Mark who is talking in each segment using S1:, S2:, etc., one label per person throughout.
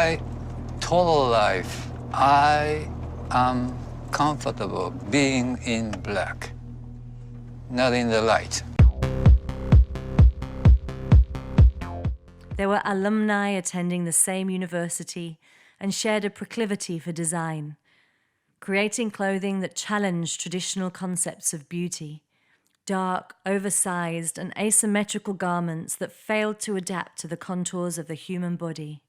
S1: my total life, I am comfortable being in black, not in the light.
S2: There were alumni attending the same university and shared a proclivity for design, creating clothing that challenged traditional concepts of beauty, dark, oversized, and asymmetrical garments that failed to adapt to the contours of the human body.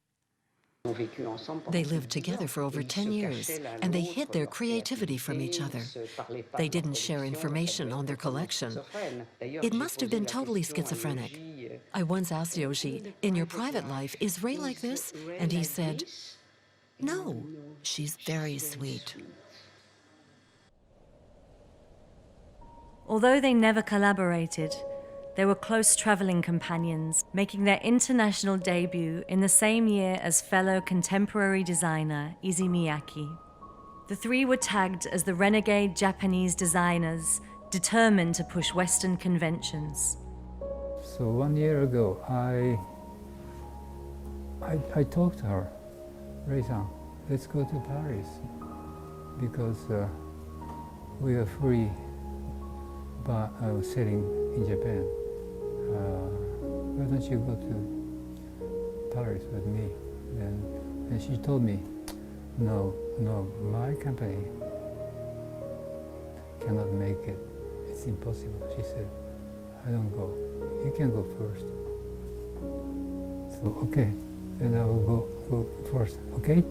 S3: They lived together for over 10 years, and they hid their creativity from each other. They didn't share information on their collection. It must have been totally schizophrenic. I once asked Yoshi, in your private life, is Rei like this? And he said, no, she's very sweet.
S2: Although they never collaborated, they were close traveling companions, making their international debut in the same year as fellow contemporary designer Issey Miyake. The three were tagged as the renegade Japanese designers, determined to push Western conventions.
S1: So 1 year ago, I talked to her, Rei-san, let's go to Paris, because we are free but selling in Japan. Why don't you go to Paris with me? And she told me, no, my company cannot make it. It's impossible. She said, I don't go. You can go first. So, okay, then I will go first, okay?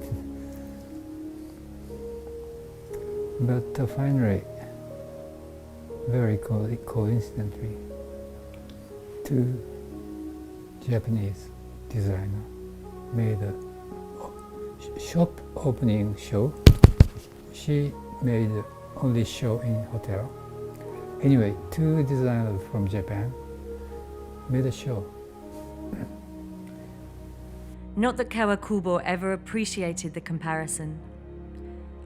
S1: But finally, very coincidentally, two Japanese designers made a shop opening show. She made only show in hotel. Anyway, two designers from Japan made a show.
S2: Not that Kawakubo ever appreciated the comparison.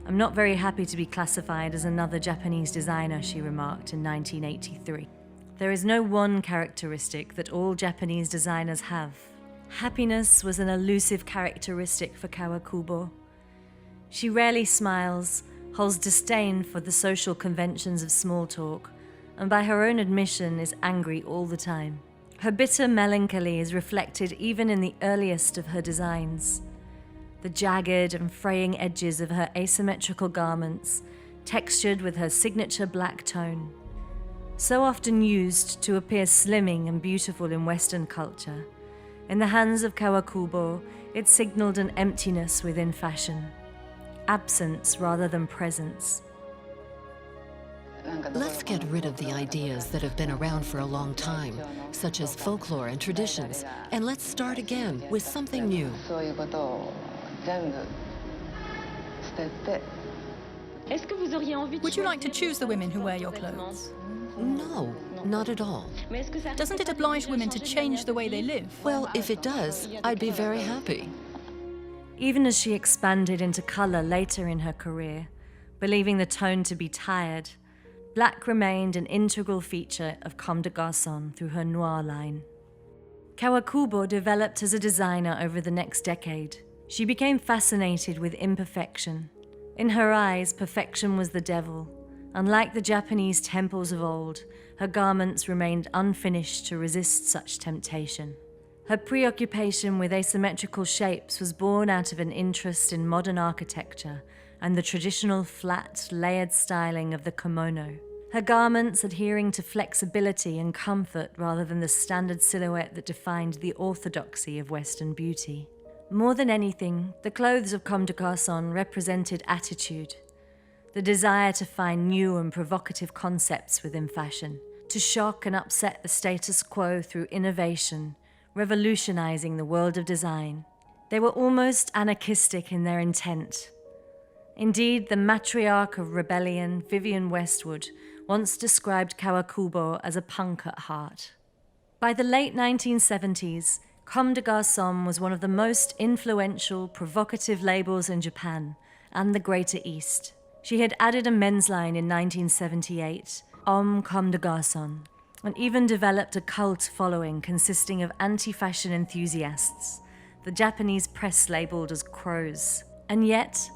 S2: I'm not very happy to be classified as another Japanese designer, she remarked in 1983. There is no one characteristic that all Japanese designers have. Happiness was an elusive characteristic for Kawakubo. She rarely smiles, holds disdain for the social conventions of small talk, and by her own admission is angry all the time. Her bitter melancholy is reflected even in the earliest of her designs. The jagged and fraying edges of her asymmetrical garments, textured with her signature black tone. So often used to appear slimming and beautiful in Western culture, in the hands of Kawakubo, it signaled an emptiness within fashion, absence rather than presence.
S3: Let's get rid of the ideas that have been around for a long time, such as folklore and traditions, and let's start again with something new.
S4: Would you like to choose the women who wear your clothes?
S3: No, not at all.
S4: Doesn't it oblige women to change the way they live?
S3: Well, if it does, I'd be very happy.
S2: Even as she expanded into color later in her career, believing the tone to be tired, black remained an integral feature of Comme des Garcons through her noir line. Kawakubo developed as a designer over the next decade. She became fascinated with imperfection. In her eyes, perfection was the devil. Unlike the Japanese temples of old, her garments remained unfinished to resist such temptation. Her preoccupation with asymmetrical shapes was born out of an interest in modern architecture and the traditional flat, layered styling of the kimono. Her garments adhering to flexibility and comfort rather than the standard silhouette that defined the orthodoxy of Western beauty. More than anything, the clothes of Comme des Garcons represented attitude, the desire to find new and provocative concepts within fashion, to shock and upset the status quo through innovation, revolutionizing the world of design. They were almost anarchistic in their intent. Indeed, the matriarch of rebellion, Vivienne Westwood, once described Kawakubo as a punk at heart. By the late 1970s, Comme des Garcons was one of the most influential, provocative labels in Japan and the Greater East. She had added a men's line in 1978, Comme des Garcons, and even developed a cult following consisting of anti-fashion enthusiasts, the Japanese press labeled as crows. And yet,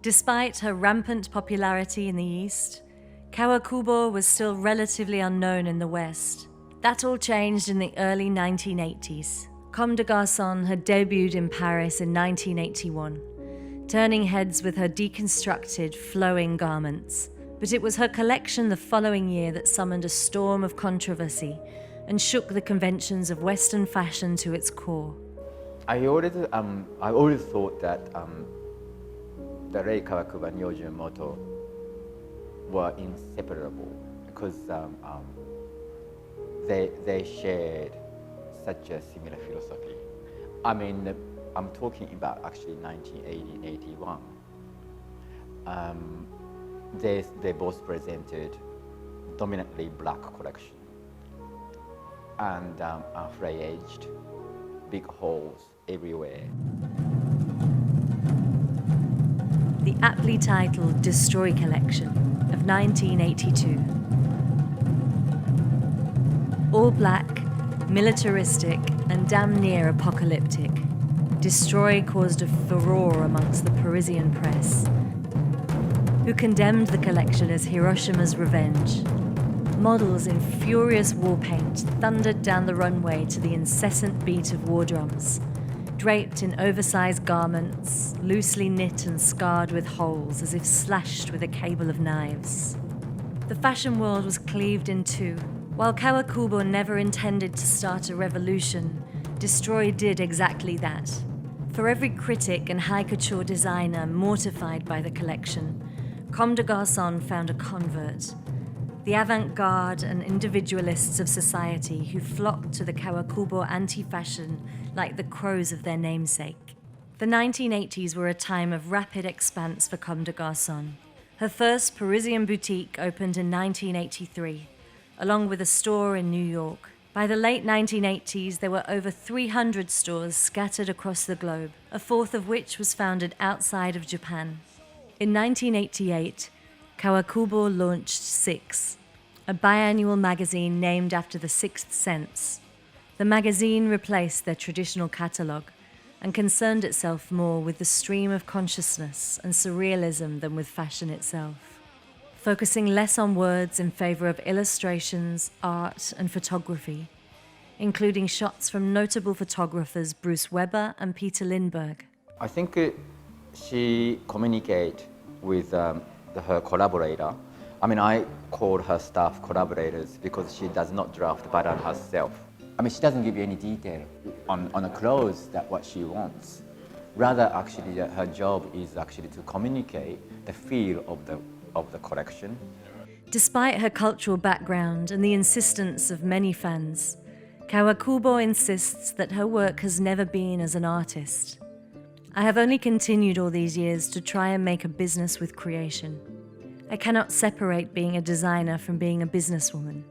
S2: despite her rampant popularity in the East, Kawakubo was still relatively unknown in the West. That all changed in the early 1980s. Comme des Garcons had debuted in Paris in 1981, turning heads with her deconstructed, flowing garments. But it was her collection the following year that summoned a storm of controversy and shook the conventions of Western fashion to its core.
S5: I always thought that the Rei Kawakubo and Yojimoto were inseparable because they shared such a similar philosophy. I mean, I'm talking about actually 1980, 81. They both presented dominantly black collection and frayed, big holes everywhere.
S2: The aptly titled Destroy Collection of 1982. All black, militaristic, and damn near apocalyptic, Destroy caused a furore amongst the Parisian press, who condemned the collection as Hiroshima's revenge. Models in furious war paint thundered down the runway to the incessant beat of war drums, draped in oversized garments, loosely knit and scarred with holes as if slashed with a cable of knives. The fashion world was cleaved in two. While Kawakubo never intended to start a revolution, Destroy did exactly that. For every critic and high couture designer mortified by the collection, Comme des Garcons found a convert. The avant-garde and individualists of society who flocked to the Kawakubo anti-fashion like the crows of their namesake. The 1980s were a time of rapid expanse for Comme des Garcons. Her first Parisian boutique opened in 1983, along with a store in New York. By the late 1980s, there were over 300 stores scattered across the globe, a fourth of which was founded outside of Japan. In 1988, Kawakubo launched Six, a biannual magazine named after the Sixth Sense. The magazine replaced their traditional catalogue and concerned itself more with the stream of consciousness and surrealism than with fashion itself, focusing less on words in favor of illustrations, art, and photography, including shots from notable photographers Bruce Weber and Peter Lindbergh.
S5: I think she communicates with her collaborator. I mean, I call her staff collaborators because she does not draft pattern herself. I mean, she doesn't give you any detail on the clothes that what she wants. Rather, actually, her job is actually to communicate the feel of the collection.
S2: Despite her cultural background and the insistence of many fans, Kawakubo insists that her work has never been as an artist. I have only continued all these years to try and make a business with creation. I cannot separate being a designer from being a businesswoman.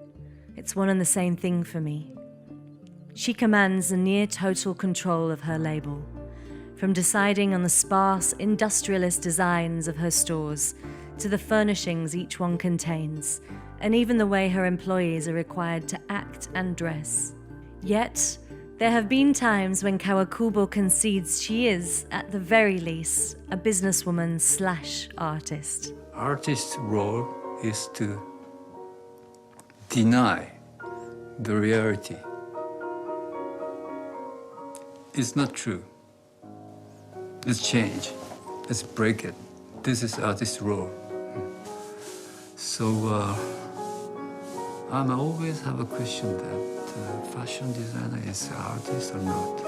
S2: It's one and the same thing for me. She commands a near total control of her label, from deciding on the sparse, industrialist designs of her stores to the furnishings each one contains, and even the way her employees are required to act and dress. Yet, there have been times when Kawakubo concedes she is, at the very least, a businesswoman/artist.
S1: Artist's role is to deny the reality. It's not true. Let's change. Let's break it. This is artist's role. So I always have a question that fashion designer is an artist or not?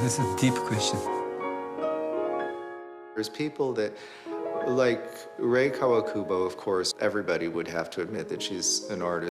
S1: This is a deep question.
S6: There's people that, like Rei Kawakubo, of course, everybody would have to admit that she's an artist.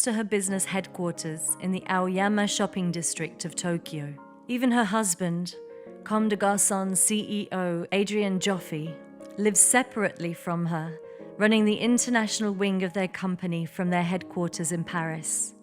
S2: to her business headquarters in the Aoyama shopping district of Tokyo. Even her husband, Comme Des Garcons CEO Adrian Joffe, lives separately from her, running the international wing of their company from their headquarters in Paris.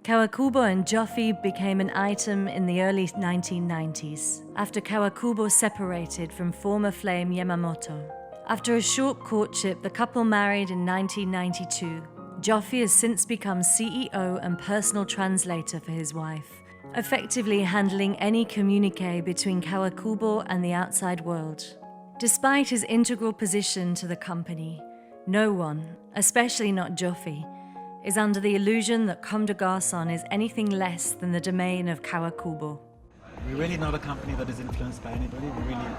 S2: Kawakubo and Joffe became an item in the early 1990s, after Kawakubo separated from former flame Yamamoto. After a short courtship, the couple married in 1992. Joffe has since become CEO and personal translator for his wife, effectively handling any communique between Kawakubo and the outside world. Despite his integral position to the company, no one, especially not Joffe, is under the illusion that Comme Des Garcons is anything less than the domain of Kawakubo.
S7: We're really not a company that is influenced by anybody. We really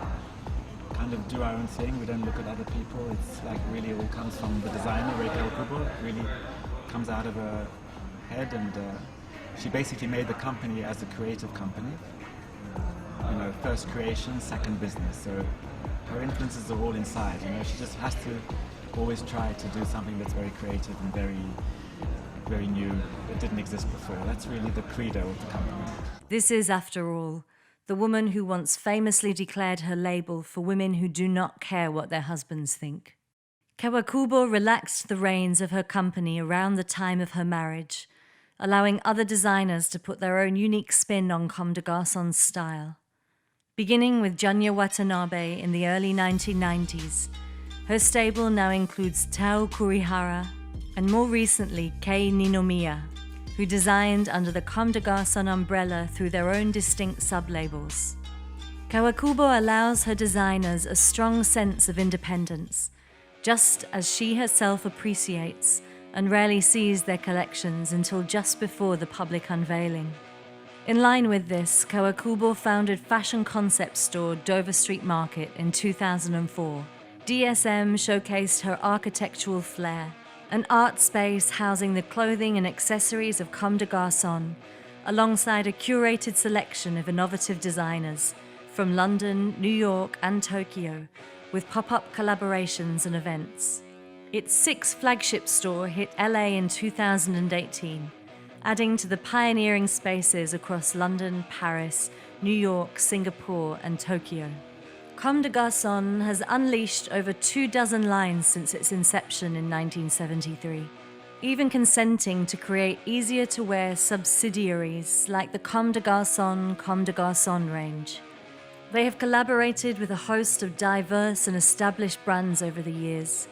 S7: kind of do our own thing. We don't look at other people. It's like really all comes from the designer, Rei Kawakubo. It really comes out of her head, and she basically made the company as a creative company. You know, first creation, second business. So her influences are all inside. You know, she just has to always try to do something that's very creative and very new. It didn't exist before. That's really the credo of the company.
S2: This is, after all, the woman who once famously declared her label for women who do not care what their husbands think. Kawakubo relaxed the reins of her company around the time of her marriage, allowing other designers to put their own unique spin on Comme Des Garcons' style. Beginning with Junya Watanabe in the early 1990s, her stable now includes Tao Kurihara and more recently Kei Ninomiya, who designed under the Comme Des Garcons umbrella through their own distinct sub-labels. Kawakubo allows her designers a strong sense of independence, just as she herself appreciates and rarely sees their collections until just before the public unveiling. In line with this, Kawakubo founded fashion concept store Dover Street Market in 2004. DSM showcased her architectural flair, an art space housing the clothing and accessories of Comme Des Garcons, alongside a curated selection of innovative designers from London, New York, and Tokyo, with pop-up collaborations and events. Its sixth flagship store hit LA in 2018, adding to the pioneering spaces across London, Paris, New York, Singapore, and Tokyo. Comme Des Garcons has unleashed over 24 lines since its inception in 1973, even consenting to create easier-to-wear subsidiaries like the Comme Des Garçons range. They have collaborated with a host of diverse and established brands over the years,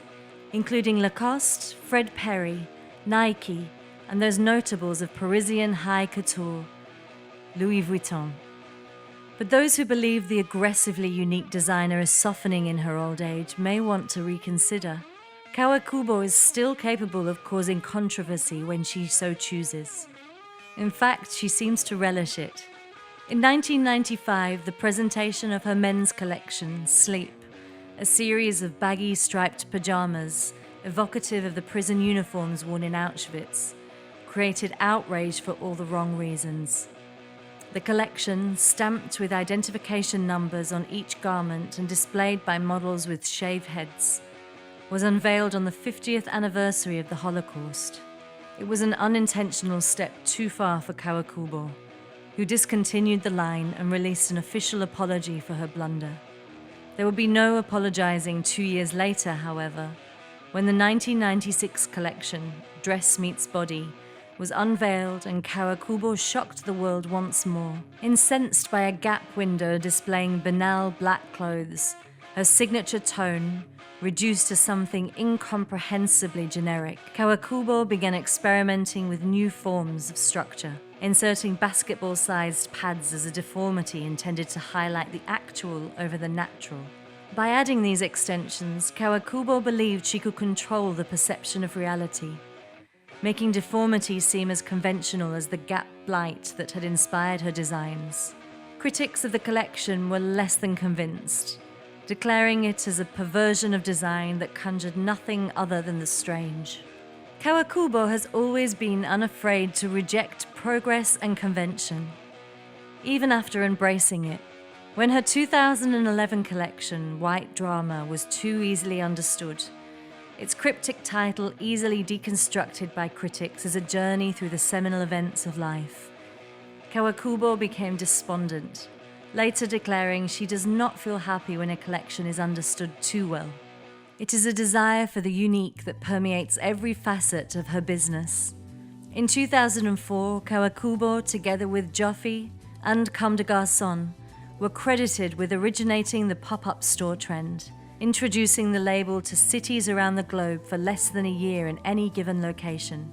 S2: including Lacoste, Fred Perry, Nike, and those notables of Parisian high couture, Louis Vuitton. But those who believe the aggressively unique designer is softening in her old age may want to reconsider. Kawakubo is still capable of causing controversy when she so chooses. In fact, she seems to relish it. In 1995, the presentation of her men's collection, Sleep, a series of baggy striped pajamas, evocative of the prison uniforms worn in Auschwitz, created outrage for all the wrong reasons. The collection, stamped with identification numbers on each garment and displayed by models with shaved heads, was unveiled on the 50th anniversary of the Holocaust. It was an unintentional step too far for Kawakubo, who discontinued the line and released an official apology for her blunder. There would be no apologizing 2 years later, however, when the 1996 collection, Dress Meets Body, was unveiled and Kawakubo shocked the world once more. Incensed by a gap window displaying banal black clothes, her signature tone, reduced to something incomprehensibly generic, Kawakubo began experimenting with new forms of structure, inserting basketball-sized pads as a deformity intended to highlight the actual over the natural. By adding these extensions, Kawakubo believed she could control the perception of reality, making deformity seem as conventional as the gap blight that had inspired her designs. Critics of the collection were less than convinced, declaring it as a perversion of design that conjured nothing other than the strange. Kawakubo has always been unafraid to reject progress and convention, even after embracing it. When her 2011 collection, White Drama, was too easily understood, its cryptic title easily deconstructed by critics as a journey through the seminal events of life. Kawakubo became despondent, later declaring she does not feel happy when a collection is understood too well. It is a desire for the unique that permeates every facet of her business. In 2004, Kawakubo, together with Joffe and Comme des Garcons, were credited with originating the pop-up store trend, introducing the label to cities around the globe for less than a year in any given location.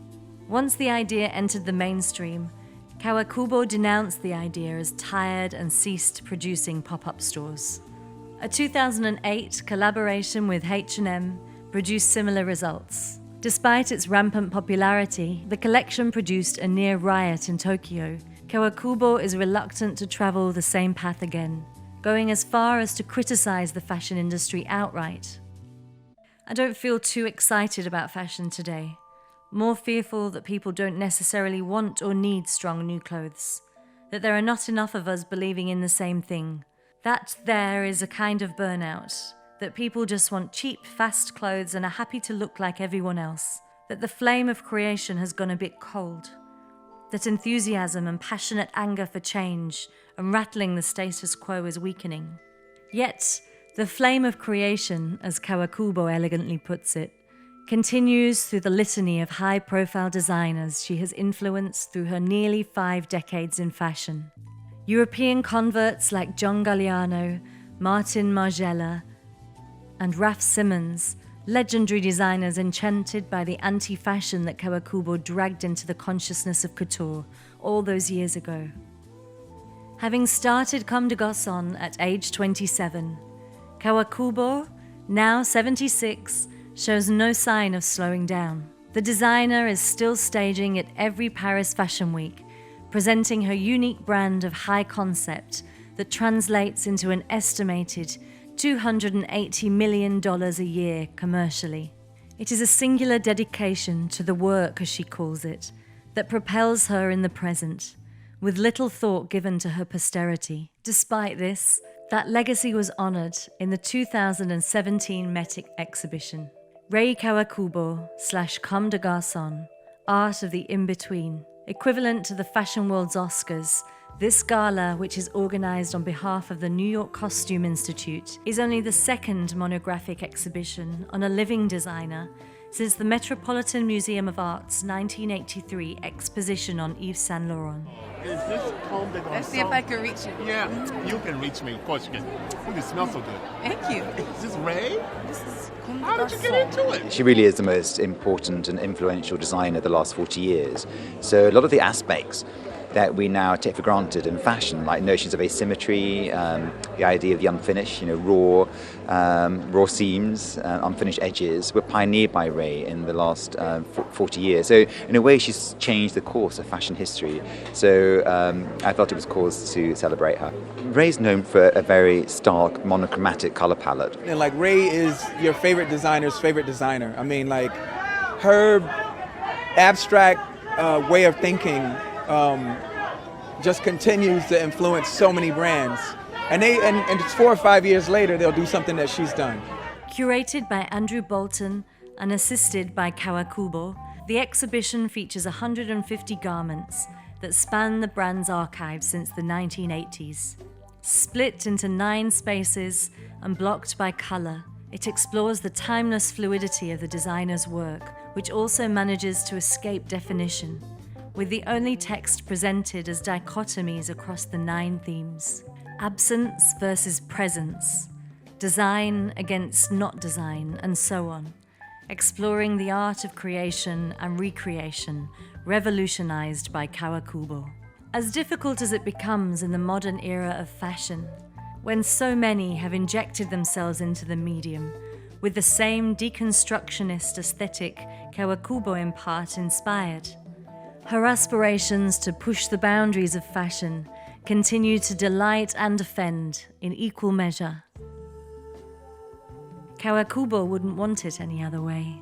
S2: Once the idea entered the mainstream, Kawakubo denounced the idea as tired and ceased producing pop-up stores. A 2008 collaboration with H&M produced similar results. Despite its rampant popularity, the collection produced a near-riot in Tokyo. Kawakubo is reluctant to travel the same path again, going as far as to criticize the fashion industry outright. I don't feel too excited about fashion today, more fearful that people don't necessarily want or need strong new clothes, that there are not enough of us believing in the same thing, that there is a kind of burnout, that people just want cheap, fast clothes and are happy to look like everyone else, that the flame of creation has gone a bit cold, that enthusiasm and passionate anger for change and rattling the status quo is weakening. Yet, the flame of creation, as Kawakubo elegantly puts it, continues through the litany of high-profile designers she has influenced through her nearly 5 decades in fashion. European converts like John Galliano, Martin Margiela, and Raf Simons, legendary designers enchanted by the anti-fashion that Kawakubo dragged into the consciousness of couture all those years ago. Having started Comme des Garcons at age 27, Kawakubo, now 76, shows no sign of slowing down. The designer is still staging at every Paris Fashion Week, presenting her unique brand of high concept that translates into an estimated $280 million a year commercially. It is a singular dedication to the work, as she calls it, that propels her in the present, with little thought given to her posterity. Despite this, that legacy was honored in the 2017 Met exhibition. Rei Kawakubo / Comme des Garcons, Art of the In-Between, equivalent to the fashion world's Oscars. This gala, which is organized on behalf of the New York Costume Institute, is only the second monographic exhibition on a living designer since the Metropolitan Museum of Art's 1983 exposition on Yves Saint Laurent.
S8: Is this Comme des Garcons?
S9: Let's see if I can reach you.
S8: Yeah, you can reach me. Of course you can. You smell so good.
S9: Thank you.
S8: Is this Rei?
S9: This is Comme des
S8: How did you get
S9: Garcons.
S8: into it?
S5: She really is the most important and influential designer of the last 40 years. So a lot of the aspects that we now take for granted in fashion, like notions of asymmetry, the idea of the unfinished, raw seams, unfinished edges, were pioneered by Rei in the last 40 years. So in a way, she's changed the course of fashion history. So I felt it was cause to celebrate her. Rei's known for a very stark, monochromatic color palette.
S10: And like Rei is your favorite designer's favorite designer. I mean, like her abstract way of thinking just continues to influence so many brands. And it's 4 or 5 years later, they'll do something that she's done.
S2: Curated by Andrew Bolton and assisted by Kawakubo, the exhibition features 150 garments that span the brand's archive since the 1980s. Split into 9 spaces and blocked by color, it explores the timeless fluidity of the designer's work, which also manages to escape definition, with the only text presented as dichotomies across the 9 themes. Absence versus presence, design against not design, and so on, exploring the art of creation and recreation, revolutionized by Kawakubo. As difficult as it becomes in the modern era of fashion, when so many have injected themselves into the medium, with the same deconstructionist aesthetic Kawakubo in part inspired, her aspirations to push the boundaries of fashion continue to delight and offend in equal measure. Kawakubo wouldn't want it any other way.